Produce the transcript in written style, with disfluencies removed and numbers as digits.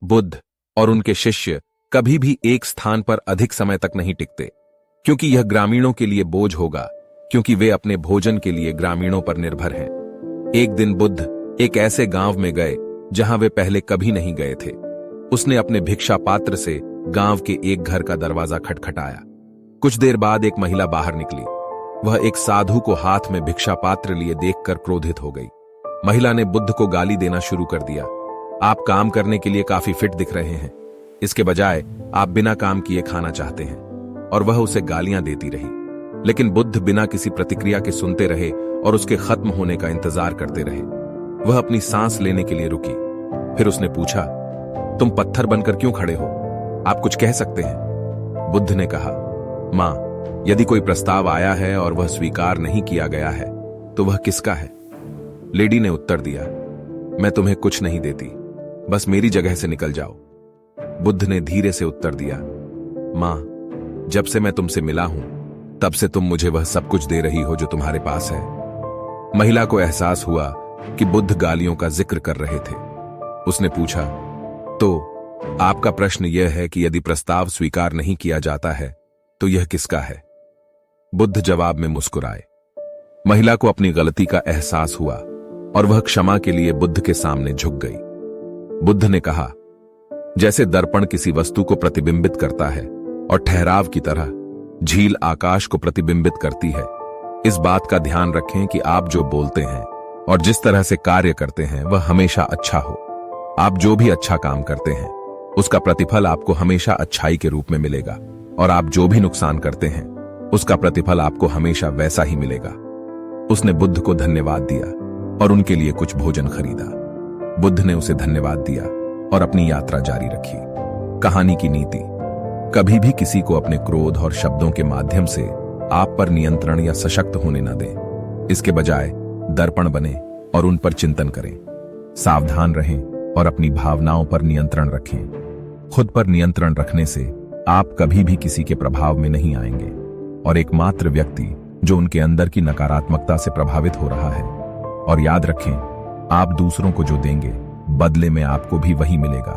बुद्ध और उनके शिष्य कभी भी एक स्थान पर अधिक समय तक नहीं टिकते, क्योंकि यह ग्रामीणों के लिए बोझ होगा, क्योंकि वे अपने भोजन के लिए ग्रामीणों पर निर्भर हैं। एक दिन बुद्ध एक ऐसे गांव में गए जहां वे पहले कभी नहीं गए थे। उसने अपने भिक्षा पात्र से गांव के एक घर का दरवाजा खटखटाया। कुछ देर बाद एक महिला बाहर निकली। वह एक साधु को हाथ में भिक्षा पात्र लिए देखकर क्रोधित हो गई। महिला ने बुद्ध को गाली देना शुरू कर दिया। आप काम करने के लिए काफी फिट दिख रहे हैं, इसके बजाय आप बिना काम किए खाना चाहते हैं। और वह उसे गालियां देती रही, लेकिन बुद्ध बिना किसी प्रतिक्रिया के सुनते रहे और उसके खत्म होने का इंतजार करते रहे। वह अपनी सांस लेने के लिए रुकी। फिर उसने पूछा, तुम पत्थर बनकर क्यों खड़े हो? आप कुछ कह सकते हैं? बुद्ध ने कहा, मां, यदि कोई प्रस्ताव आया है और वह स्वीकार नहीं किया गया है तो वह किसका है? लेडी ने उत्तर दिया, मैं तुम्हें कुछ नहीं देती, बस मेरी जगह से निकल जाओ। बुद्ध ने धीरे से उत्तर दिया, मां, जब से मैं तुमसे मिला हूं तब से तुम मुझे वह सब कुछ दे रही हो जो तुम्हारे पास है। महिला को एहसास हुआ कि बुद्ध गालियों का जिक्र कर रहे थे। उसने पूछा, तो आपका प्रश्न यह है कि यदि प्रस्ताव स्वीकार नहीं किया जाता है तो यह किसका है? बुद्ध जवाब में मुस्कुराए। महिला को अपनी गलती का एहसास हुआ और वह क्षमा के लिए बुद्ध के सामने झुक गई। बुद्ध ने कहा, जैसे दर्पण किसी वस्तु को प्रतिबिंबित करता है और ठहराव की तरह झील आकाश को प्रतिबिंबित करती है, इस बात का ध्यान रखें कि आप जो बोलते हैं और जिस तरह से कार्य करते हैं वह हमेशा अच्छा हो। आप जो भी अच्छा काम करते हैं उसका प्रतिफल आपको हमेशा अच्छाई के रूप में मिलेगा, और आप जो भी नुकसान करते हैं उसका प्रतिफल आपको हमेशा वैसा ही मिलेगा। उसने बुद्ध को धन्यवाद दिया और उनके लिए कुछ भोजन खरीदा। बुद्ध ने उसे धन्यवाद दिया और अपनी यात्रा जारी रखी। कहानी की नीति, कभी भी किसी को अपने क्रोध और शब्दों के माध्यम से आप पर नियंत्रण या सशक्त होने न दें। इसके बजाय दर्पण बने और उन पर चिंतन करें। सावधान रहें और अपनी भावनाओं पर नियंत्रण रखें। खुद पर नियंत्रण रखने से आप कभी भी किसी के प्रभाव में नहीं आएंगे, और एकमात्र व्यक्ति जो उनके अंदर की नकारात्मकता से प्रभावित हो रहा है। और याद रखें, आप दूसरों को जो देंगे बदले में आपको भी वही मिलेगा।